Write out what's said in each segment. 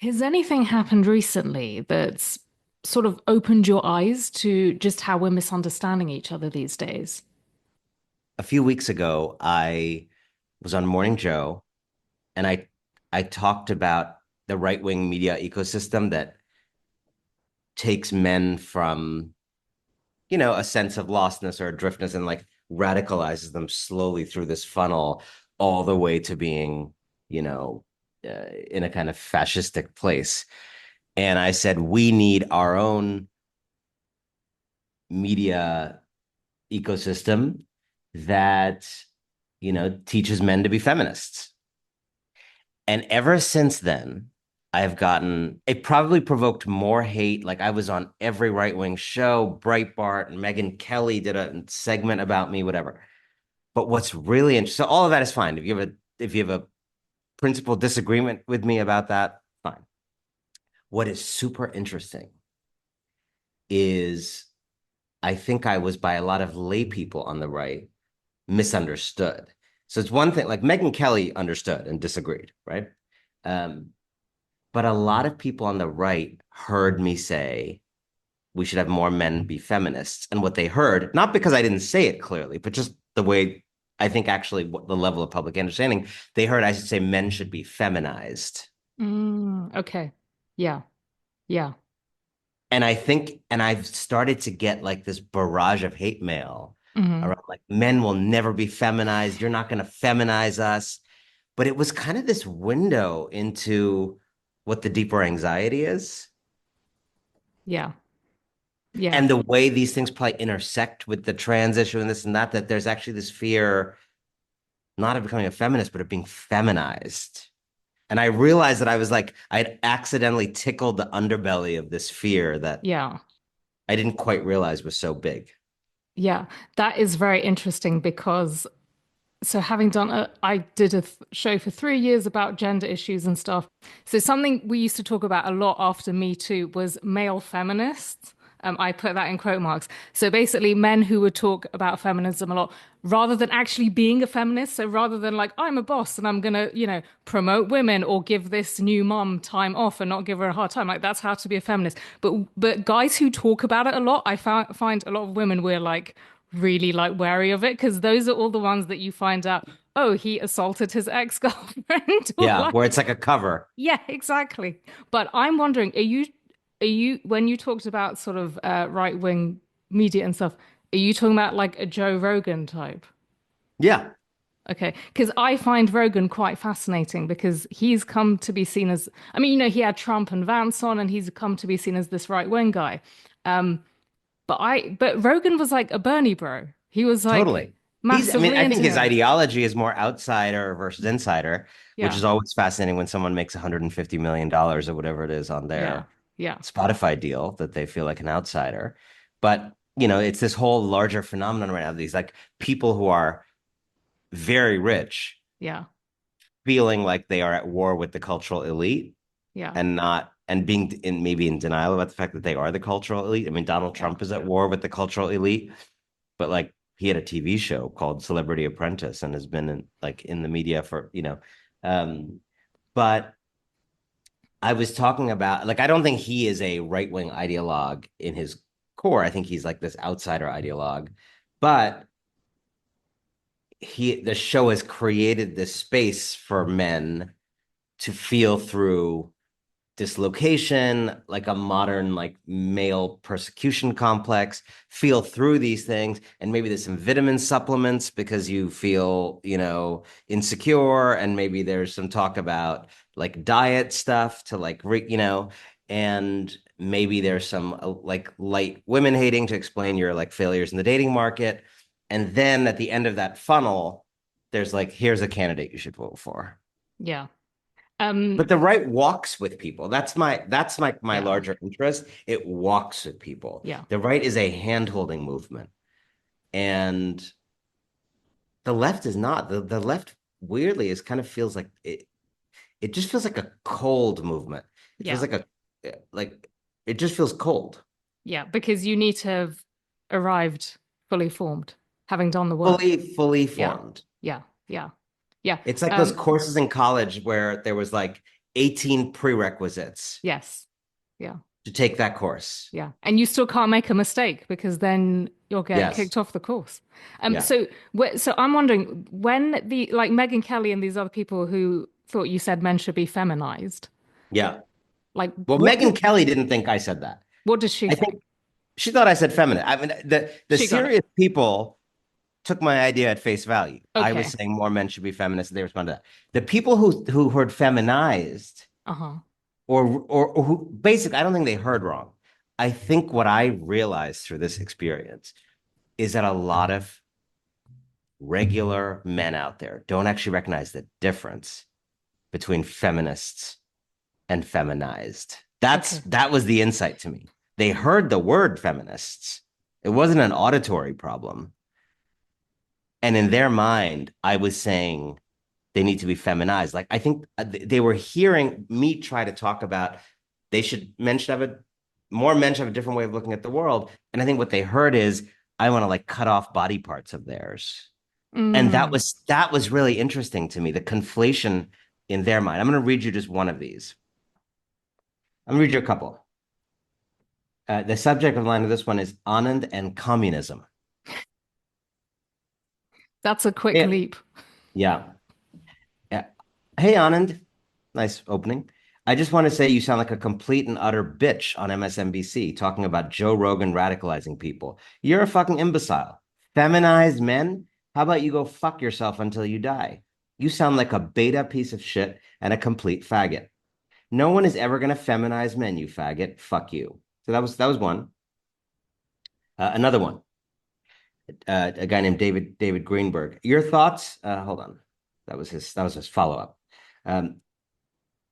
Has anything happened recently that's sort of opened your eyes to just how we're misunderstanding each other these days? A few weeks ago, I was on Morning Joe and I talked about the right-wing media ecosystem that takes men from, a sense of lostness or adriftness and like radicalizes them slowly through this funnel all the way to being, in a kind of fascistic place. And I said, we need our own media ecosystem that, teaches men to be feminists. And ever since then, I've gotten it probably provoked more hate. Like I was on every right wing show, Breitbart, and Megyn Kelly did a segment about me, whatever. But what's really interesting, so all of that is fine. If you have a principal disagreement with me about that, fine. What is super interesting is I think I was by a lot of lay people on the right misunderstood. So it's one thing like Megyn Kelly understood and disagreed, right? Um, But a lot of people on the right heard me say we should have more men be feminists. And what they heard, not because I didn't say it clearly, but just the way I think actually what the level of public understanding, they heard I should say men should be feminized. Okay. Yeah. Yeah. And I've started to get like this barrage of hate mail hmm around like men will never be feminized. You're not going to feminize us. But it was kind of this window into what the deeper anxiety is. Yeah. Yeah. And the way these things probably intersect with the trans issue and this and that there's actually this fear not of becoming a feminist, but of being feminized. And I realized that I was like, I'd accidentally tickled the underbelly of this fear that Yeah. I didn't quite realize was so big. Yeah. That is very interesting because having done I did a show for 3 years about gender issues and stuff. So something we used to talk about a lot after Me Too was male feminists. I put that in quote marks. So basically, men who would talk about feminism a lot rather than actually being a feminist. So rather than like, I'm a boss and I'm gonna, promote women or give this new mom time off and not give her a hard time. Like that's how to be a feminist. But guys who talk about it a lot, find a lot of women we're like really like wary of it because those are all the ones that you find out, oh, he assaulted his ex-girlfriend or Yeah, where like, it's like a cover. yeah, exactly. But I'm wondering, are you when you talked about sort of right-wing media and stuff, are you talking about like a Joe Rogan type? Yeah, Okay, because I find Rogan quite fascinating because he's come to be seen as, I mean, he had Trump and Vance on, and he's come to be seen as this right-wing guy. Um, but Rogan was like a Bernie bro. He was like totally. I mean, massively I think into his him. ideology is more outsider versus insider, which Yeah, is always fascinating when someone makes $150 million or whatever it is on yeah, their yeah, Spotify deal that they feel like an outsider. But, it's this whole larger phenomenon right now. These like people who are very rich yeah, feeling like they are at war with the cultural elite yeah, and not and being in maybe in denial about the fact that they are the cultural elite. I mean, Donald yeah. Trump is at war with the cultural elite, but like he had a TV show called Celebrity Apprentice and has been in the media for, but I was talking about like I don't think he is a right-wing ideologue in his core. I think he's like this outsider ideologue, but the show has created this space for men to feel through dislocation, like a modern like male persecution complex, feel through these things. And maybe there's some vitamin supplements because you feel, insecure. And maybe there's some talk about like diet stuff to and maybe there's some like light women hating to explain your like failures in the dating market. And then at the end of that funnel, there's like, here's a candidate you should vote for. Yeah. But the right walks with people. That's my Yeah, larger interest. It walks with people. yeah, The right is a hand-holding movement. And the left is not. The left weirdly is kind of feels like it just feels like a cold movement. It feels yeah, like it just feels cold. yeah. Because you need to have arrived fully formed, having done the work. Fully Yeah, formed. yeah, yeah, yeah. It's like those courses in college where there was like 18 prerequisites Yes. Yeah. to take that course. Yeah. And you still can't make a mistake because then you'll get Yes. kicked off the course. Yeah. So I'm wondering when the like Megyn Kelly and these other people who thought you said men should be feminized, Yeah. like Well, Megyn Kelly didn't think I said that. what does she I think think? she thought I said feminine. I mean, the She got it. serious people took my idea at face value. I was Okay. saying more men should be feminists. They responded to that. The people who heard feminized Uh-huh. or who basically, I don't think they heard wrong. I think what I realized through this experience is that a lot of regular men out there don't actually recognize the difference between feminists and feminized. Okay. That was the insight to me. They heard the word feminists. It wasn't an auditory problem. And in their mind, I was saying they need to be feminized. Like I think they were hearing me try to talk about they should men should have a more men should have a different way of looking at the world. And I think what they heard is I want to like cut off body parts of theirs. And Mm, that was really interesting to me, the conflation in their mind. I'm going to read you just one of these. I'm going to read you a couple. The subject of line of this one is Anand and communism. that's a quick Yeah. leap. Yeah. Yeah. Hey, Anand. Nice opening. I just want to say you sound like a complete and utter bitch on MSNBC talking about Joe Rogan radicalizing people. You're a fucking imbecile. Feminized men? How about you go fuck yourself until you die? You sound like a beta piece of shit and a complete faggot. No one is ever going to feminize men, you faggot. Fuck you. So that was one. Another one. A guy named David Greenberg. Your thoughts? Hold on. That was his follow up. Um,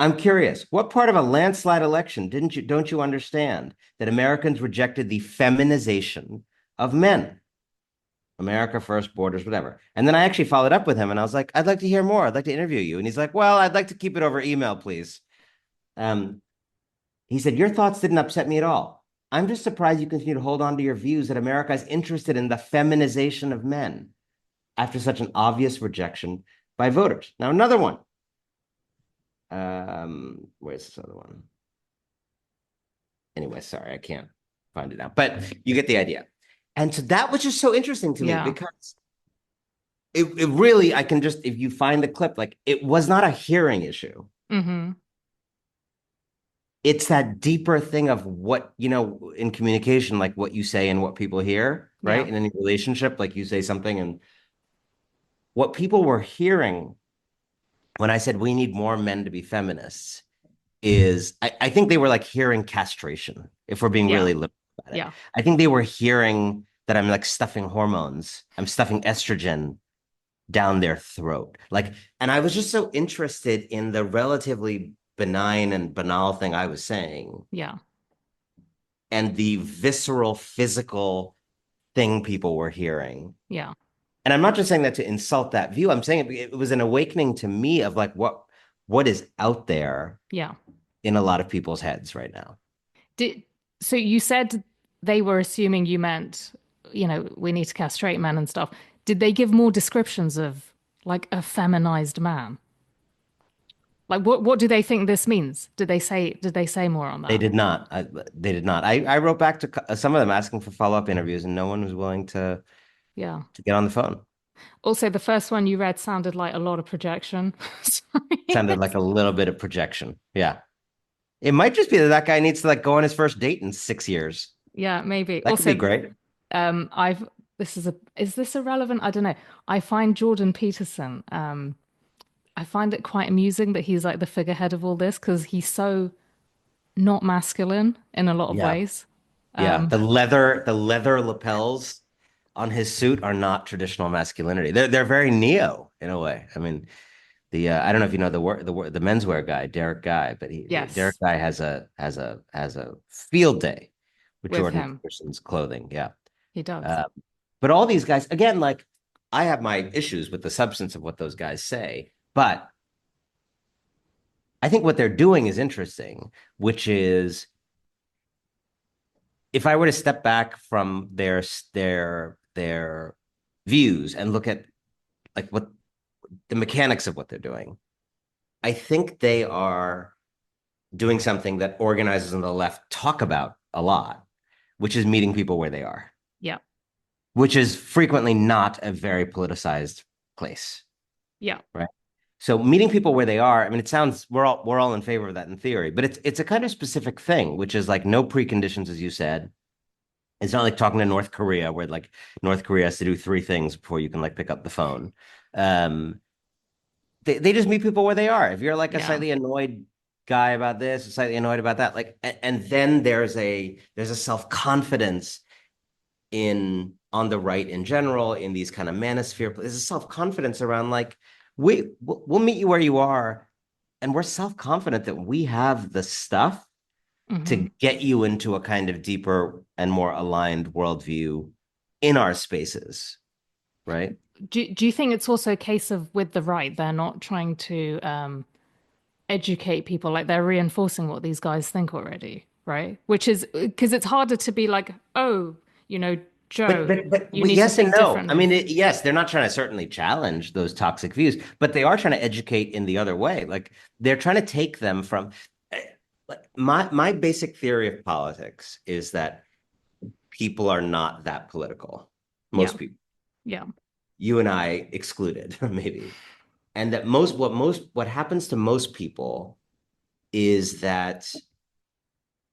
I'm curious, what part of a landslide election don't you understand that Americans rejected the feminization of men? America first, borders, whatever. And then I actually followed up with him and I was like, I'd like to hear more. I'd like to interview you. And he's like, well, I'd like to keep it over email, please. Um, he said, your thoughts didn't upset me at all. I'm just surprised you continue to hold on to your views that America is interested in the feminization of men after such an obvious rejection by voters. Now, another one. Where's this other one? Anyway, sorry, I can't find it now, but you get the idea. And so that was just so interesting to me Yeah. because it really, I can just, if you find the clip, like it was not a hearing issue. Mm-hmm. It's that deeper thing of what, in communication, like what you say and what people hear, right? Yeah. In any relationship, like you say something and what people were hearing when I said we need more men to be feminists is I think they were like hearing castration, if we're being Yeah. really liberal about it. Yeah. I think they were hearing that I'm like stuffing hormones, I'm stuffing estrogen down their throat. Like, and I was just so interested in the relatively benign and banal thing I was saying Yeah. and the visceral physical thing people were hearing. Yeah. And I'm not just saying that to insult that view. I'm saying it was an awakening to me of like what is out there Yeah. in a lot of people's heads right now. Did so you said they were assuming you meant, we need to castrate men and stuff. Did they give more descriptions of like a feminized man? Like what do they think this means? Did they say more on They that? did not. They did not. I wrote back to some of them asking for follow-up interviews, and no one was willing Yeah. to get on the phone. Also, the first one you read sounded like a lot of projection. Sorry. Sounded like a little bit of projection. Yeah. It might just be that that guy needs to like go on his first date in 6 years. Yeah, maybe. That could be Also, great. I've is this irrelevant? I don't know. I find Jordan Peterson, I find it quite amusing that he's like the figurehead of all this because he's so not masculine in a lot of Yeah. ways. Yeah. The leather lapels on his suit are not traditional masculinity. They're very neo in a way. I mean, the I don't know if you know the menswear guy, Derek Guy, but Derek Yes, Guy has a field day with with Jordan him. Peterson's clothing. Yeah. He does. Uh, but all these guys, again, like I have my issues with the substance of what those guys say, but I think what they're doing is interesting, which is if I were to step back from their views and look at like what the mechanics of what they're doing, I think they are doing something that organizers on the left talk about a lot, which is meeting people where they are, Yeah. which is frequently not a very politicized place, Yeah. right? So meeting people where they are, I mean, it sounds we're all in favor of that in theory, but it's a kind of specific thing, which is like no preconditions, as you said. It's not like talking to North Korea, where like North Korea has to do three things before you can like pick up the phone. Um, they just meet people where they are. If you're like a Yeah. slightly annoyed guy about this, slightly annoyed about that, like, and then there's a self-confidence in on the right in general, in these kind of manosphere. There's a self-confidence around like we'll meet you where you are, and we're self-confident that we have the stuff Hmm. to get you into a kind of deeper and more aligned worldview in our spaces, right? Do you think it's also a case of with the right, they're not trying to educate people, like they're reinforcing what these guys think already, right? Which is because it's harder to be like, oh, you know, But Joe, but but you need to yes and think no. I differently. mean, yes, they're not trying to certainly challenge those toxic views, but they are trying to educate in the other way. Like they're trying to take them from my basic theory of politics is that people are not that political. Yeah. Most people, Yeah. you and I excluded, maybe. And that what happens to most people is that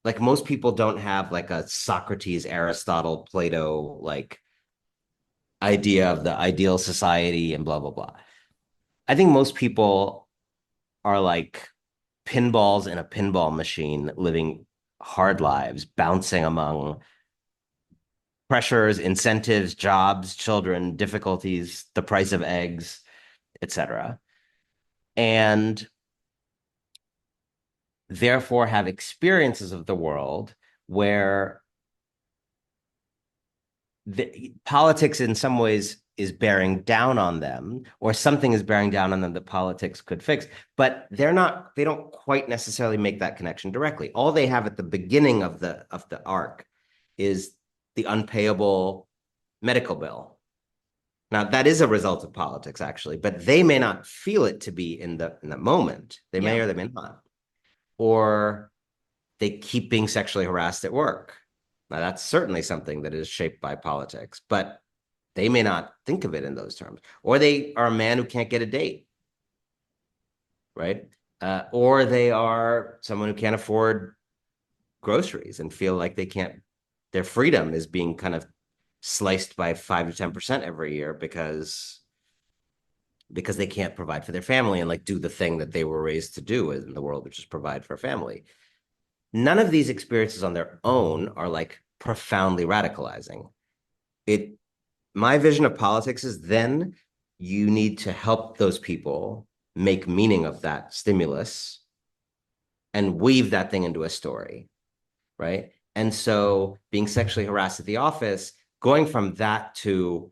like most people don't have like a Socrates, Aristotle, Plato like idea of the ideal society and blah blah blah. I think most people are like pinballs in a pinball machine living hard lives, bouncing among pressures, incentives, jobs, children, difficulties, the price of eggs, etc. And therefore have experiences of the world where politics in some ways is bearing down on them, or something is bearing down on them that politics could fix, but they don't quite necessarily make that connection directly. All they have at the beginning of the arc is the unpayable medical bill. Now that is a result of politics, actually, but they may not feel it to be in the moment. They may Yeah. or they may not. Or they keep being sexually harassed at work. Now that's certainly something that is shaped by politics, but they may not think of it in those terms. Or they are a man who can't get a date, right? Or they are someone who can't afford groceries and feel like their freedom is being kind of sliced by 5 to 10% every year because they can't provide for their family and like do the thing that they were raised to do in the world, which is provide for a family. None of these experiences on their own are like profoundly radicalizing. It My vision of politics is then you need to help those people make meaning of that stimulus and weave that thing into a story, right? And so being sexually harassed at the office, going from that to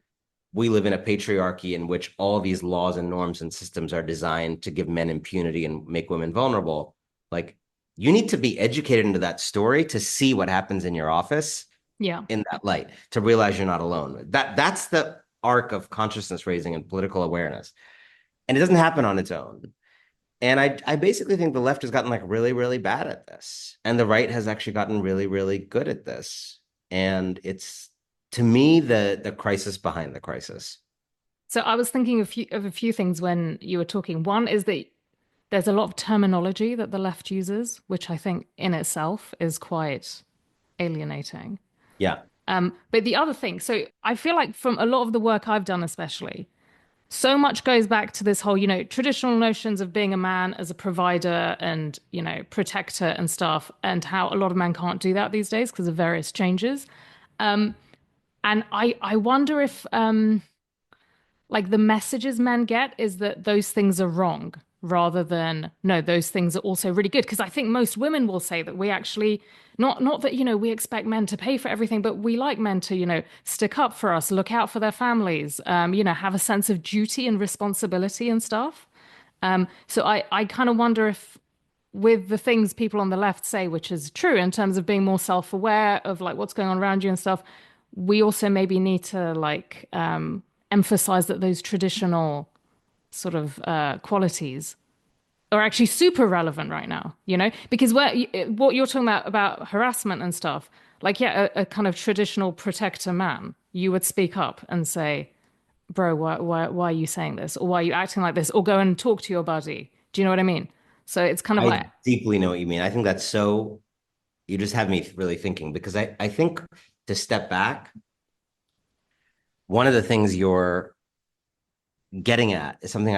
we live in a patriarchy in which all these laws and norms and systems are designed to give men impunity and make women vulnerable. Like you need to be educated into that story to see what happens in your office Yeah. in that light, to realize you're not alone. That's the arc of consciousness raising and political awareness. And it doesn't happen on its own. And I basically think the left has gotten like really, really bad at this. And the right has actually gotten really, really good at this. And it's to me the crisis behind the crisis. So I was thinking of a few things when you were talking. One is that there's a lot of terminology that the left uses, which I think in itself is quite alienating. Yeah. But the other thing, so I feel like from a lot of the work I've done, especially, so much goes back to this whole, traditional notions of being a man as a provider and, protector and stuff, and how a lot of men can't do that these days because of various changes. And I wonder if like the messages men get is that those things are wrong rather than no, those things are also really good. Because I think most women will say that we actually not that, we expect men to pay for everything, but we like men to, stick up for us, look out for their families, have a sense of duty and responsibility and stuff. So I kind of wonder if with the things people on the left say, which is true in terms of being more self-aware of like what's going on around you and stuff, we also maybe need to like emphasize that those traditional sort of qualities. are actually super relevant right now, because what you're talking about harassment and stuff, like, yeah, a kind of traditional protector man, you would speak up and say, bro, why are you saying this? Or why are you acting like this? Or go and talk to your buddy. Do you know what I mean? So it's kind of like, I deeply know what you mean. I think that's so, you just have me really thinking because I think to step back, one of the things you're getting at is something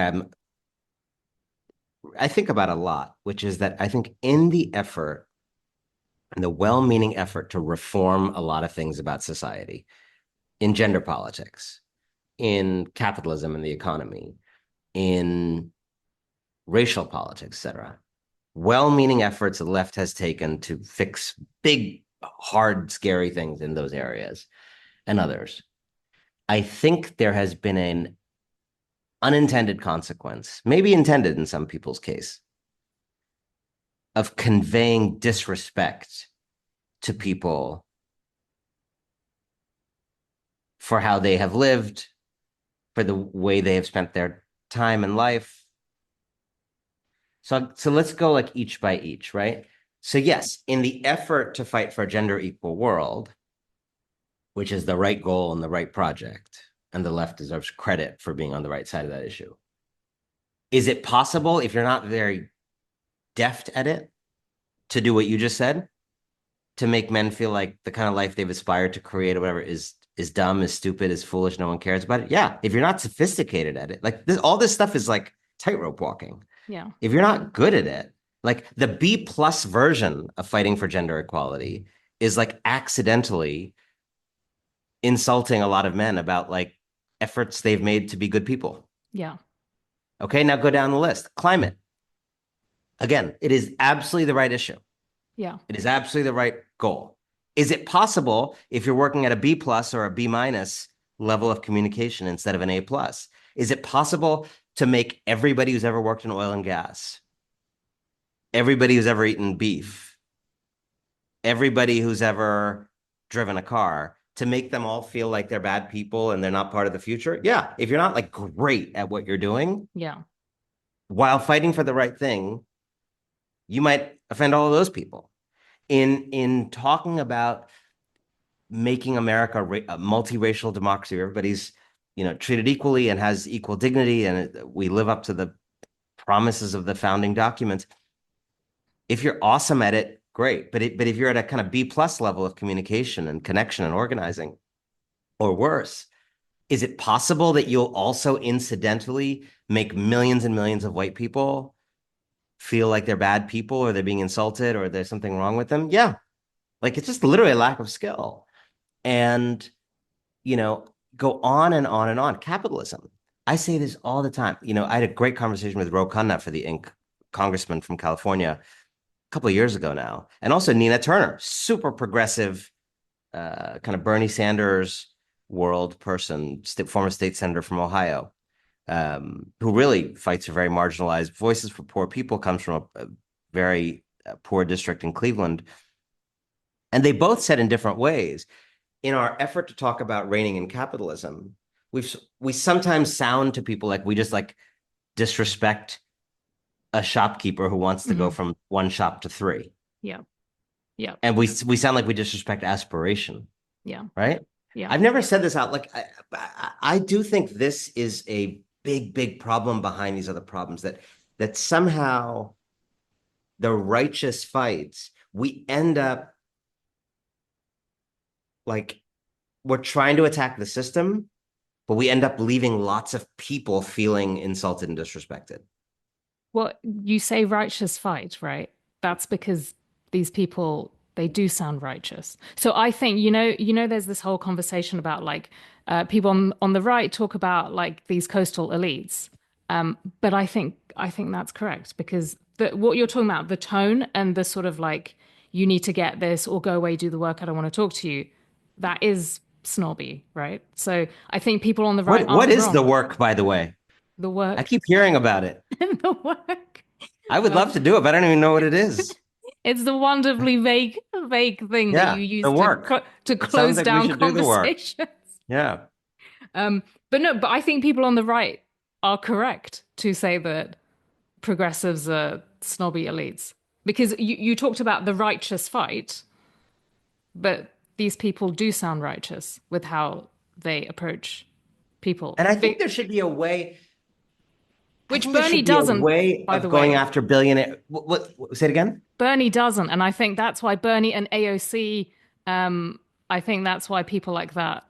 I think about a lot, which is that I think in the effort and the well-meaning effort to reform a lot of things about society, in gender politics, in capitalism and the economy, in racial politics, etc. Well-meaning efforts the left has taken to fix big, hard, scary things in those areas and others. I think there has been an unintended consequence, maybe intended in some people's case, of conveying disrespect to people for how they have lived, for the way they have spent their time in life. So let's go like each by each, right? So yes, in the effort to fight for a gender equal world, which is the right goal and the right project, and the left deserves credit for being on the right side of that issue. Is it possible, if you're not very deft at it, to do what you just said, to make men feel like the kind of life they've aspired to create or whatever is dumb, is stupid, is foolish, no one cares about it? Yeah, if you're not sophisticated at it, like this, all this stuff is like tightrope walking. yeah, If you're not good at it, like the B plus version of fighting for gender equality is like accidentally insulting a lot of men about like efforts they've made to be good people. yeah, Okay, now go down the list. Climate. Again, it is absolutely the right issue. yeah. It is absolutely the right goal. Is it possible if you're working at a B plus or a B minus level of communication instead of an A plus? Is it possible to make everybody who's ever worked in oil and gas, everybody who's ever eaten beef, everybody who's ever driven a car, to make them all feel like they're bad people and they're not part of the future? Yeah. If you're not like great at what you're doing Yeah. while fighting for the right thing, you might offend all of those people. In talking about making America a multiracial democracy where everybody's treated equally and has equal dignity, and we live up to the promises of the founding documents. If you're awesome at it, great. But if you're at a kind of B plus level of communication and connection and organizing, or worse, is it possible that you'll also incidentally make millions and millions of white people feel like they're bad people or they're being insulted or there's something wrong with them? Yeah. Like it's just literally a lack of skill. And, you know, go on and on and on. Capitalism. I say this all the time. I had a great conversation with Ro Khanna for the Inc. Congressman from California a couple of years ago now. And also Nina Turner, super progressive, kind of Bernie Sanders world person, former state senator from Ohio, who really fights for very marginalized voices for poor people, comes from a very poor district in Cleveland. And they both said in different ways, in our effort to talk about reigning in capitalism, we sometimes sound to people like we just like disrespect a shopkeeper who wants to go Hmm. from one shop to three. Yeah. Yeah. And we sound like we disrespect aspiration, Yeah. right? Yeah. I've never said this out. Like I do think this is a big, big problem behind these other problems, that somehow the righteous fights, we end up like we're trying to attack the system, but we end up leaving lots of people feeling insulted and disrespected. Well, you say righteous fight, right? That's because these people, they do sound righteous. So I think, there's this whole conversation about like people on the right talk about like these coastal elites. But I think that's correct because what you're talking about, the tone and the sort of like, you need to get this or go away, do the work, I don't want to talk to you, that is snobby, right? So I think people on the right What aren't is the wrong. work, by the way? The I work keep hearing about it. and the work. I would love Um, to do it, but I don't even know what it is. It's the wonderfully vague thing that you Yeah, the use to work. to It sounds close like we down should do the work. conversations. Yeah. But no, but I think people on the right are correct to say that progressives are snobby elites. Because you talked about the righteous fight, but these people do sound righteous with how they approach people. And I think there should be a way. I Which think there Bernie should be a doesn't, way by the of going way. after billionaire. Say it again? Bernie doesn't. And I think that's why Bernie and AOC, I think that's why people like that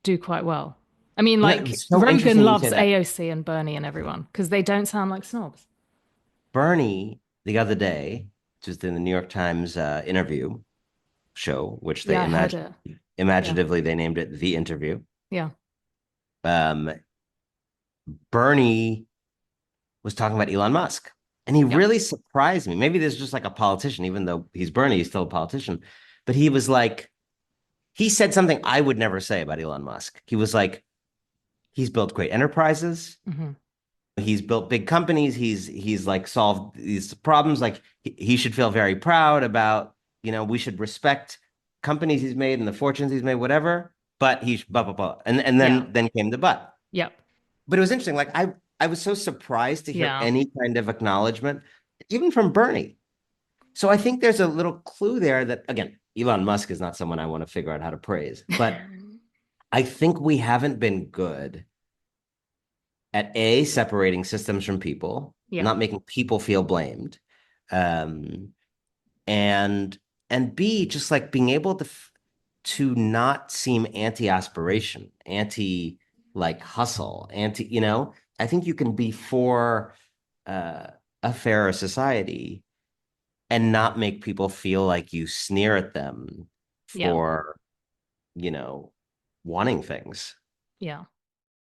do quite well. I mean, like It's so Rogan interesting you say loves that. AOC and Bernie and everyone because they don't sound like snobs. Bernie, the other day, just in the New York Times interview show, which Yeah, I heard it. Yeah. imaginatively they named it The Interview. Yeah. Um, Bernie was talking about Elon Musk. And he Yep. really surprised me. Maybe there's just like a politician, even though he's Bernie, he's still a politician. But he was like, he said something I would never say about Elon Musk. He was like, he's built great enterprises. Hmm. He's built big companies. He's like solved these problems. Like he should feel very proud about, we should respect companies he's made and the fortunes he's made, whatever. But he blah blah blah. And Yeah. then came the but. Yep. But it was interesting. Like I was so surprised to hear Yeah. any kind of acknowledgement, even from Bernie. So I think there's a little clue there that again, Elon Musk is not someone I want to figure out how to praise, but I think we haven't been good at A, separating systems from people, Yeah. not making people feel blamed. Um, and and B, just like being able to not seem anti-aspiration, anti like hustle, I think you can be for uh, a fairer society and not make people feel like you sneer at them Yeah. for, you know, wanting things. Yeah.